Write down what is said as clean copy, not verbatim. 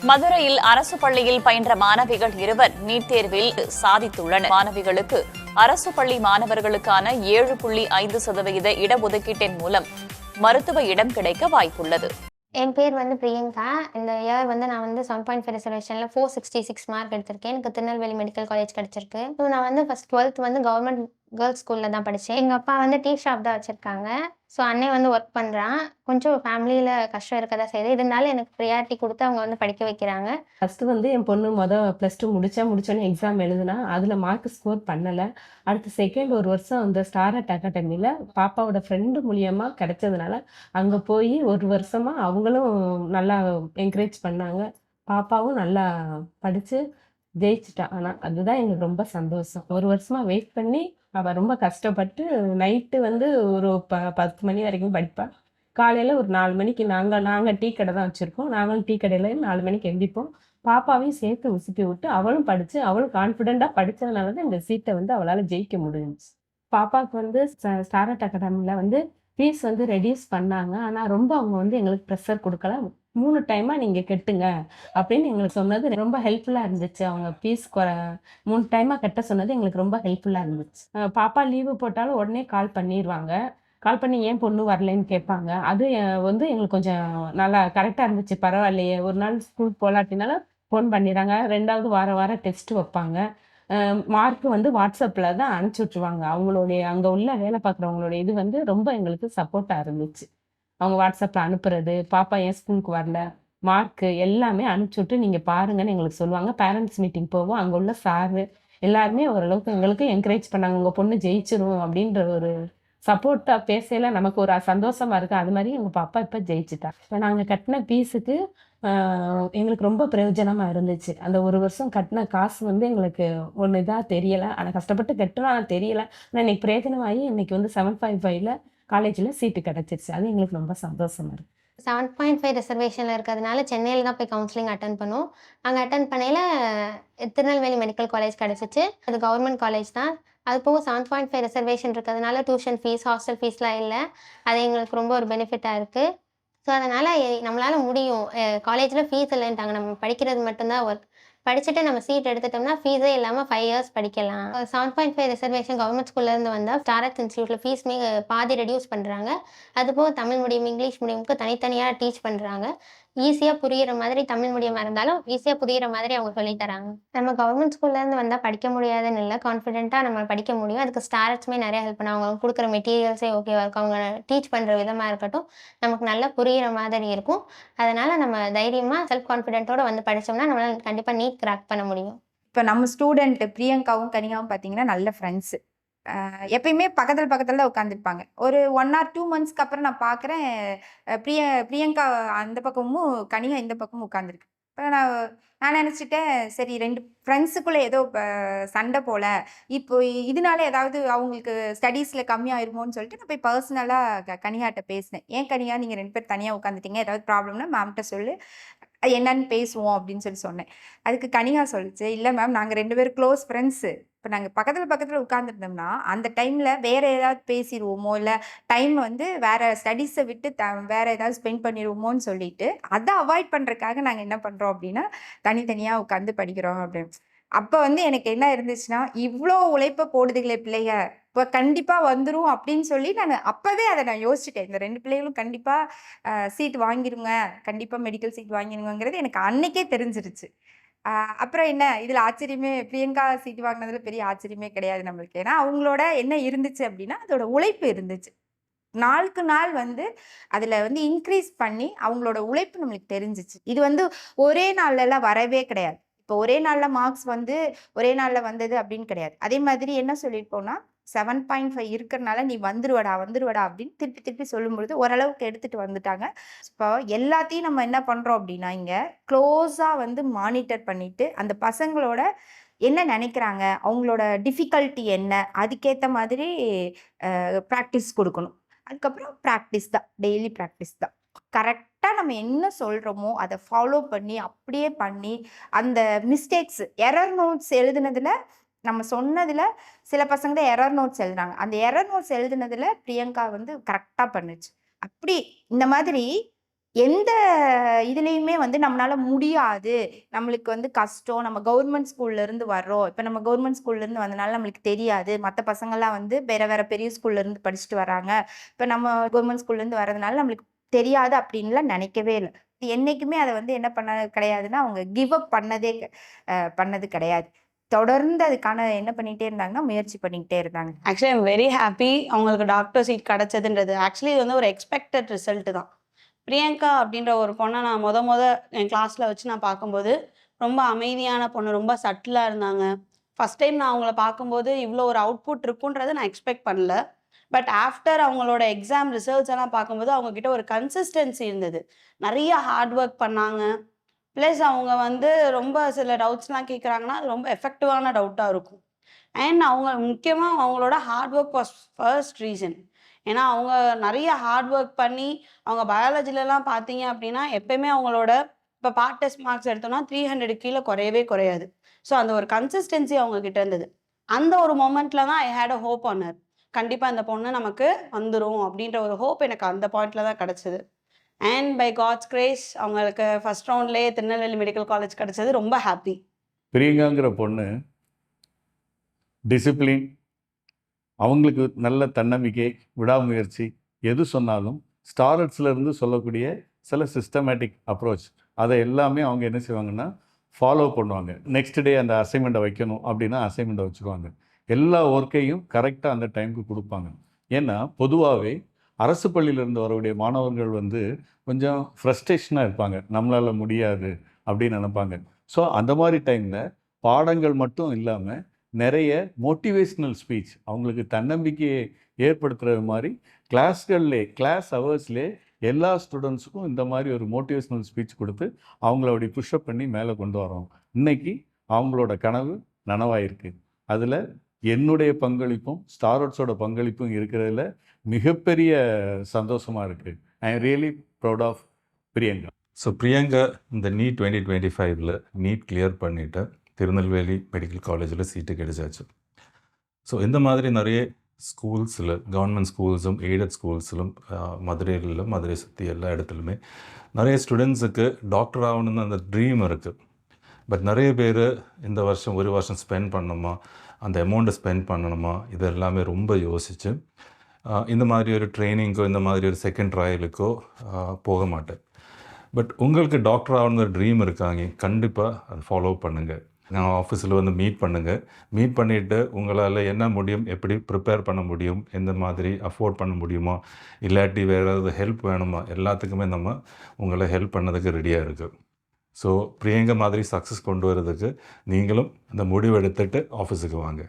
மதுரையில் அரசு பள்ளியில் பயின்ற மாணவிகள் இருவர் நீட் தேர்வில் சாதித்துள்ளனர். மாணவிகளுக்கு அரசு பள்ளி மாணவர்களுக்கான 7.5% இடஒதுக்கீட்டின் மூலம் மருத்துவ இடம் கிடைக்க வாய்ப்புள்ளது. என் பேர் பிரியங்கா. இந்த இயர் நான் 7.5 ரிசர்வேஷனில் 466 மார்க் எடுத்திருக்கேன். எனக்கு திருநெல்வேலி மெடிக்கல் காலேஜ் கிடச்சிருக்கு. ஸோ நான் ஃபஸ்ட் 12th கவர்மெண்ட் கேர்ள்ஸ் ஸ்கூலில் தான் படித்தேன். எங்கள் அப்பா டீ ஷாப் தான் வச்சுருக்காங்க. ஸோ அண்ணன் ஒர்க் பண்ணுறான். கொஞ்சம் ஃபேமிலியில் கஷ்டம் இருக்க தான் செய்யுது. இருந்தாலும் எனக்கு ப்ரியாரிட்டி கொடுத்து அவங்க படிக்க வைக்கிறாங்க. ஃபஸ்ட்டு என் பொண்ணு +2 முடித்தோன்னே எக்ஸாம் எழுதுனா அதில் மார்க் ஸ்கோர் பண்ணலை. அடுத்து செகண்ட் ஒரு வருஷம் அந்த ஸ்டார் ஆர்ட் அகாடமியில் பாப்பாவோட ஃப்ரெண்டு மூலியமாக கிடைச்சதுனால அங்கே போய் ஒரு வருஷமாக அவங்களும் நல்லா என்கரேஜ் பண்ணாங்க. பாப்பாவும் நல்லா படித்து ஜெயிச்சிட்டா. ஆனால் அதுதான் எங்களுக்கு ரொம்ப சந்தோஷம். ஒரு வருஷமாக வெயிட் பண்ணி அவள் ரொம்ப கஷ்டப்பட்டு நைட்டு ஒரு 10 மணி வரைக்கும் படிப்பாள். காலையில் ஒரு 4 மணிக்கு நாங்கள் டீ கடை தான் வச்சுருக்கோம். நாங்களும் டீ கடையில் 4 மணிக்கு எந்திப்போம். பாப்பாவையும் சேர்த்து உசுப்பி விட்டு அவளும் படித்து அவளும் கான்ஃபிடெண்ட்டாக படித்ததுனால தான் இந்த சீட்டை அவளால் ஜெயிக்க முடிஞ்சிச்சு. பாப்பாவுக்கு ஸ்டார் ஆர்ட் அகாடமியில் ஃபீஸ் ரெடியூஸ் பண்ணாங்க. ஆனால் ரொம்ப அவங்க எங்களுக்கு ப்ரெஷர் கொடுக்கல. 3 டைமாக நீங்கள் கட்டுங்க அப்படின்னு எங்களுக்கு சொன்னது ரொம்ப ஹெல்ப்ஃபுல்லாக இருந்துச்சு. அவங்க ஃபீஸ் 3 டைமாக கட்ட சொன்னது எங்களுக்கு ரொம்ப ஹெல்ப்ஃபுல்லாக இருந்துச்சு. பாப்பா லீவு போட்டாலும் உடனே கால் பண்ணிடுவாங்க. கால் பண்ணி ஏன் பொண்ணு வரலைன்னு கேட்பாங்க. அது எங்களுக்கு கொஞ்சம் நல்லா கரெக்டாக இருந்துச்சு. பரவாயில்லையே, ஒரு நாள் ஸ்கூல் போகலாட்டினாலும் ஃபோன் பண்ணிடுறாங்க. 2வது வாரம் டெஸ்ட்டு வைப்பாங்க. மார்க்கு வாட்ஸ்அப்பில் தான் அனுப்பிச்சி விட்ருவாங்க. அவங்களுடைய அங்கே உள்ள வேலை பார்க்குறவங்களுடைய இது ரொம்ப எங்களுக்கு சப்போர்ட்டாக இருந்துச்சு. அவங்க வாட்ஸ்அப்பில் அனுப்புறது, பாப்பா ஏன் ஸ்கூலுக்கு வரல, மார்க்கு எல்லாமே அனுப்பிச்சி விட்டு நீங்கள் பாருங்கன்னு எங்களுக்கு சொல்லுவாங்க. பேரண்ட்ஸ் மீட்டிங் போவோம். அங்கே உள்ள சாரு எல்லாருமே ஓரளவுக்கு எங்களுக்கு என்கரேஜ் பண்ணாங்க. உங்கள் பொண்ணு ஜெயிச்சிரும் அப்படின்ற ஒரு சப்போர்ட்டாக பேசல நமக்கு ஒரு சந்தோஷமாக இருக்குது. அது மாதிரி எங்கள் பாப்பா இப்போ ஜெயிச்சிட்டா. இப்போ நாங்கள் கட்டின ஃபீஸுக்கு எங்களுக்கு ரொம்ப பிரயோஜனமாக இருந்துச்சு. அந்த ஒரு வருஷம் கட்டின காசு எங்களுக்கு ஒன்று இதாக தெரியலை. ஆனால் கஷ்டப்பட்டு கட்டணும், ஆனால் தெரியலை. ஆனால் இன்னைக்கு பிரயோஜனமாகி இன்னைக்கு 7.5ல் காலேஜில் சீட்டு கிடச்சிருச்சு. அது எங்களுக்கு ரொம்ப சந்தோஷமாக இருக்குது. 7.5 ரிசர்வேஷனில் இருக்கிறதுனால சென்னையில் தான் போய் கவுன்சிலிங் அட்டன் பண்ணோம். அங்கே அட்டன் பண்ணையில் திருநெல்வேலி மெடிக்கல் காலேஜ் கிடச்சிச்சு. அது கவர்மெண்ட் காலேஜ் தான். அது போக 7.5 ரிசர்வேஷன் இருக்கிறதுனால டியூஷன் ஃபீஸ், ஹாஸ்டல் ஃபீஸ்லாம் இல்லை. அது எங்களுக்கு ரொம்ப ஒரு பெனிஃபிட்டாக இருக்குது. ஸோ அதனால் நம்மளால் முடியும். காலேஜில் ஃபீஸ் இல்லைன்ட்டாங்க. நம்ம படிக்கிறது மட்டும்தான் ஒர்க். படிச்சுட்டு நம்ம சீட் எடுத்துட்டோம்னா ஃபீஸே இல்லாமல் 5 இயர்ஸ் படிக்கலாம். 7.5 ரிசர்வேஷன் கவர்மெண்ட் ஸ்கூல்லேருந்து வந்தால் ஸ்டார் ஆர்ட்ஸ் இன்ஸ்டியூட்டில் ஃபீஸ்மே பாதி ரெடியூஸ் பண்ணுறாங்க. அதுபோக தமிழ் மீடியம், இங்கிலீஷ் மீடியமுக்கு தனித்தனியாக டீச் பண்ணுறாங்க. ஈஸியாக புரிகிற மாதிரி தமிழ் மீடியமாக இருந்தாலும் ஈஸியாக புரிகிற மாதிரி அவங்க சொல்லித்தராங்க. நம்ம கவர்மெண்ட் ஸ்கூல்லேருந்து வந்தால் படிக்க முடியாதுன்னு இல்லை, கான்ஃபிடென்ட்டாக நம்ம படிக்க முடியும். அதுக்கு ஸ்டார் ஆர்ட்ஸுமே நிறைய ஹெல்ப் பண்ணுவாங்க. அவங்க கொடுக்குற மெட்டீரியல்ஸே ஓகேவா இருக்கும். அவங்க டீச் பண்ணுற விதமாக இருக்கட்டும், நமக்கு நல்லா புரிகிற மாதிரி இருக்கும். அதனால் நம்ம தைரியமாக செல்ஃப் கான்ஃபிடென்ட்டோடு படித்தோம்னா நம்மளால் கண்டிப்பாக நீட் கிராக் பண்ண முடியும். இப்போ நம்ம ஸ்டூடெண்ட் பிரியங்காவும் கனிகாவும் பார்த்தீங்கன்னா நல்ல ஃப்ரெண்ட்ஸு. எப்பயுமே பக்கத்தில் தான் உட்காந்துருப்பாங்க. ஒரு 1 or 2 மந்த்ஸ்க்கு அப்புறம் நான் பார்க்குறேன், பிரியங்கா அந்த பக்கமும் கனிகா இந்த பக்கமும் உட்காந்துருக்கு. இப்போ நான் நினச்சிட்டேன், சரி 2 ஃப்ரெண்ட்ஸுக்குள்ளே ஏதோ சண்டை போல், இப்போ இதனால ஏதாவது அவங்களுக்கு ஸ்டடீஸில் கம்மியாயிருமோன்னு சொல்லிட்டு நான் போய் பர்சனலாக கனிகாட்ட பேசினேன். ஏன் கனிகா நீங்கள் 2 பேர் தனியாக உட்காந்துட்டீங்க, ஏதாவது ப்ராப்ளம்னா மேம்கிட்ட சொல்லு, அது என்னன்னு பேசுவோம் அப்படின்னு சொன்னேன். அதுக்கு கனிகா சொல்லிச்சு, இல்லை மேம் நாங்கள் 2 பேரும் க்ளோஸ் ஃப்ரெண்ட்ஸு. இப்போ நாங்கள் பக்கத்தில் உட்காந்துருந்தோம்னா அந்த டைமில் வேறு ஏதாவது பேசிடுவோமோ, இல்லை டைம் வேறு ஸ்டடீஸை விட்டு வேறு ஏதாவது ஸ்பெண்ட் பண்ணிடுவோமோன்னு சொல்லிட்டு அதை அவாய்ட் பண்ணுறதுக்காக நாங்கள் என்ன பண்ணுறோம் அப்படின்னா தனித்தனியாக உட்காந்து படிக்கிறோம் அப்படின்னு. அப்போ எனக்கு என்ன இருந்துச்சுன்னா, இவ்வளோ உழைப்பை போடுதுங்களே பிள்ளைங்க, இப்போ கண்டிப்பாக வந்துடும் அப்படின்னு சொல்லி நான் அப்போவே அதை நான் யோசிச்சுட்டேன். இந்த 2 பிள்ளைகளும் கண்டிப்பாக சீட் வாங்கிடுங்க, கண்டிப்பாக மெடிக்கல் சீட் வாங்கிடுங்கிறது எனக்கு அன்னைக்கே தெரிஞ்சிருச்சு. அப்புறம் என்ன இதில் ஆச்சரியமே, பிரியங்கா சீட் வாங்கினதுல பெரிய ஆச்சரியமே கிடையாது நம்மளுக்கு. ஏன்னா அவங்களோட என்ன இருந்துச்சு அப்படின்னா அதோட உழைப்பு இருந்துச்சு. நாளுக்கு நாள் அதில் இன்க்ரீஸ் பண்ணி அவங்களோட உழைப்பு நம்மளுக்கு தெரிஞ்சிச்சு. இது ஒரே நாள்லாம் வரவே கிடையாது. இப்போ ஒரே நாளில் மார்க்ஸ் ஒரே நாளில் வந்தது அப்படின்னு கிடையாது. அதே மாதிரி என்ன சொல்லியிருப்போம்னா 7.5 இருக்கிறனால நீ வந்துருவடா அப்படின்னு திருப்பி சொல்லும்பொழுது ஓரளவுக்கு எடுத்துட்டு வந்துட்டாங்க. இப்போ எல்லாத்தையும் நம்ம என்ன பண்ணுறோம் அப்படின்னா இங்கே க்ளோஸாக மானிட்டர் பண்ணிட்டு அந்த பசங்களோட என்ன நினைக்கிறாங்க, அவங்களோட டிஃபிகல்ட்டி என்ன, அதுக்கேற்ற மாதிரி ப்ராக்டிஸ் கொடுக்கணும். அதுக்கப்புறம் ப்ராக்டிஸ் தான், டெய்லி ப்ராக்டிஸ் தான். கரெக்டாக நம்ம என்ன சொல்கிறோமோ அதை ஃபாலோ பண்ணி அப்படியே பண்ணி அந்த மிஸ்டேக்ஸ், எரர் நோட்ஸ் எழுதுனதில் நம்ம சொன்னதில் சில பசங்க தான் எரர் நோட்ஸ் எழுதுனாங்க. அந்த எரர் நோட்ஸ் எழுதுனதில் பிரியங்கா கரெக்டாக பண்ணுச்சு. அப்படி இந்த மாதிரி எந்த இதுலேயுமே வந்து நம்மளால முடியாது, நம்மளுக்கு வந்து கஷ்டம், நம்ம கவர்மெண்ட் ஸ்கூல்லேருந்து வர்றோம், இப்போ நம்ம கவர்மெண்ட் ஸ்கூல்லேருந்து வந்தனால நம்மளுக்கு தெரியாது, மற்ற பசங்கள்லாம் வந்து வேற வேற பெரிய ஸ்கூல்லேருந்து படிச்சுட்டு வராங்க, இப்போ நம்ம கவர்மெண்ட் ஸ்கூல்லேருந்து வர்றதுனால நம்மளுக்கு தெரியாது அப்படின்லாம் நினைக்கவே இல்லை. என்றைக்குமே அதை வந்து என்ன பண்ண கிடையாதுன்னா, அவங்க கிவ் அப் பண்ணது கிடையாது. தொடர்ந்து அதுக்கான என்ன பண்ணிகிட்டே இருந்தாங்கன்னா, முயற்சி பண்ணிக்கிட்டே இருந்தாங்க. ஆக்சுவலி ஐம் வெரி ஹாப்பி அவங்களுக்கு டாக்டர் சீட் கிடச்சதுன்றது. ஆக்சுவலி இது வந்து ஒரு எக்ஸ்பெக்டட் ரிசல்ட்டு தான். பிரியங்கா அப்படின்ற ஒரு பொண்ணை நான் மொத என் கிளாஸில் வச்சு நான் பார்க்கும்போது ரொம்ப அமைதியான பொண்ணு, ரொம்ப சட்டிலாக இருந்தாங்க. ஃபஸ்ட் டைம் நான் அவங்கள பார்க்கும்போது இவ்வளோ ஒரு அவுட்புட் இருக்குன்றதை நான் எக்ஸ்பெக்ட் பண்ணல. பட் ஆஃப்டர் அவங்களோட எக்ஸாம் ரிசல்ட்ஸ் எல்லாம் பார்க்கும்போது அவங்கக்கிட்ட ஒரு கன்சிஸ்டன்சி இருந்தது. நிறைய ஹார்ட் ஒர்க் பண்ணாங்க. ப்ளஸ் அவங்க வந்து ரொம்ப சில டவுட்ஸ்லாம் கேட்குறாங்கன்னா அது ரொம்ப எஃபெக்டிவான டவுட்டாக இருக்கும். அண்ட் அவங்க முக்கியமாக அவங்களோட hard work was first reason. ஏன்னா அவங்க நிறைய ஹார்ட் ஒர்க் பண்ணி அவங்க பயாலஜிலலாம் பார்த்தீங்க அப்படின்னா எப்பயுமே அவங்களோட இப்போ பார்ட் டெஸ்ட் மார்க்ஸ் எடுத்தோம்னா 300 கீழே குறையவே குறையாது. ஸோ அந்த ஒரு கன்சிஸ்டன்சி அவங்க கிட்ட இருந்தது. அந்த ஒரு மொமெண்ட்டில் தான் I had a hope on her. கண்டிப்பாக இந்த பொண்ணு நமக்கு வந்துடும் அப்படின்ற ஒரு ஹோப் எனக்கு அந்த பாயிண்டில் தான் கிடச்சிது. அண்ட் பை காட்ஸ் கிரேஸ் அவங்களுக்கு ஃபர்ஸ்ட் ரவுண்ட்லேயே திருநெல்வேலி மெடிக்கல் காலேஜ் கிடச்சது. ரொம்ப ஹாப்பி. பிரியங்காங்கிற பொண்ணு டிசிப்ளின், அவங்களுக்கு நல்ல தன்னம்பிக்கை, விடாமுயற்சி, எது சொன்னாலும் ஸ்டாரட்ஸ்லேருந்து சொல்லக்கூடிய சில சிஸ்டமேட்டிக் அப்ரோச் அதை எல்லாமே அவங்க என்ன செய்வாங்கன்னா ஃபாலோ பண்ணுவாங்க. நெக்ஸ்ட் டே அந்த அசைன்மெண்ட்டை வைக்கணும் அப்படின்னா அசைன்மெண்ட்டை வச்சுக்குவாங்க. எல்லா ஒர்க்கையும் கரெக்டாக அந்த டைமுக்கு கொடுப்பாங்க. ஏன்னா பொதுவாகவே அரசு பள்ளியிலேருந்து வரக்கூடிய மாணவர்கள் வந்து கொஞ்சம் ஃப்ரஸ்ட்ரேஷனாக இருப்பாங்க, நம்மளால் முடியாது அப்படின்னு நினைப்பாங்க. ஸோ அந்த மாதிரி டைமில் பாடங்கள் மட்டும் இல்லாமல் நிறைய மோட்டிவேஷ்னல் ஸ்பீச், அவங்களுக்கு தன்னம்பிக்கையை ஏற்படுத்துகிற மாதிரி கிளாஸ் ஹவர்ஸ்லே எல்லா ஸ்டூடெண்ட்ஸுக்கும் இந்த மாதிரி ஒரு மோட்டிவேஷ்னல் ஸ்பீச் கொடுத்து அவங்கள அப்படி புஷ்அப் பண்ணி மேலே கொண்டு வரோம். இன்னைக்கு அவங்களோட கனவு நனவாயிருக்கு. அதில் என்னுடைய பங்களிப்பும் ஸ்டார்அவுட்ஸோட பங்களிப்பும் இருக்கிறதுல மிகப்பெரிய சந்தோஷமாக இருக்குது. I am really proud of Priyanka. So Priyanka இந்த நீட் 2025 நீட் கிளியர் பண்ணிவிட்டு திருநெல்வேலி மெடிக்கல் காலேஜில் சீட்டு கிடைச்சாச்சு. ஸோ இந்த மாதிரி நிறைய ஸ்கூல்ஸில், கவர்மெண்ட் ஸ்கூல்ஸும் எய்டட் ஸ்கூல்ஸிலும், மதுரை சுற்றி எல்லா இடத்துலையுமே நிறைய ஸ்டூடெண்ட்ஸுக்கு டாக்டர் ஆகணுன்னு அந்த ட்ரீம் இருக்குது. பட் நிறைய பேர் இந்த வருஷம் ஒரு வருஷம் ஸ்பெண்ட் பண்ணணுமா, அந்த அமௌண்ட்டை ஸ்பெண்ட் பண்ணணுமா, இது எல்லாமே ரொம்ப யோசித்து இந்த மாதிரி ஒரு ட்ரைனிங்கோ இந்த மாதிரி ஒரு செகண்ட் ட்ரையலுக்கோ போக மாட்டேன். பட் உங்களுக்கு டாக்டர் ஆகணுங்கிற ட்ரீம் இருக்காங்க, கண்டிப்பாக அதை ஃபாலோ பண்ணுங்கள். நான் ஆஃபீஸில் வந்து மீட் பண்ணிவிட்டு உங்களால் என்ன முடியும், எப்படி ப்ரிப்பேர் பண்ண முடியும், எந்த மாதிரி அஃபோர்ட் பண்ண முடியுமா, இல்லாட்டி வேறு ஏதாவது ஹெல்ப் வேணுமா, எல்லாத்துக்குமே நம்ம உங்களை ஹெல்ப் பண்ணதுக்கு ரெடியாக இருக்குது. ஸோ பிரியங்கா மாதிரி சக்ஸஸ் கொண்டு வரதுக்கு நீங்களும் அந்த முடிவு எடுத்துகிட்டு ஆஃபீஸுக்கு வாங்க.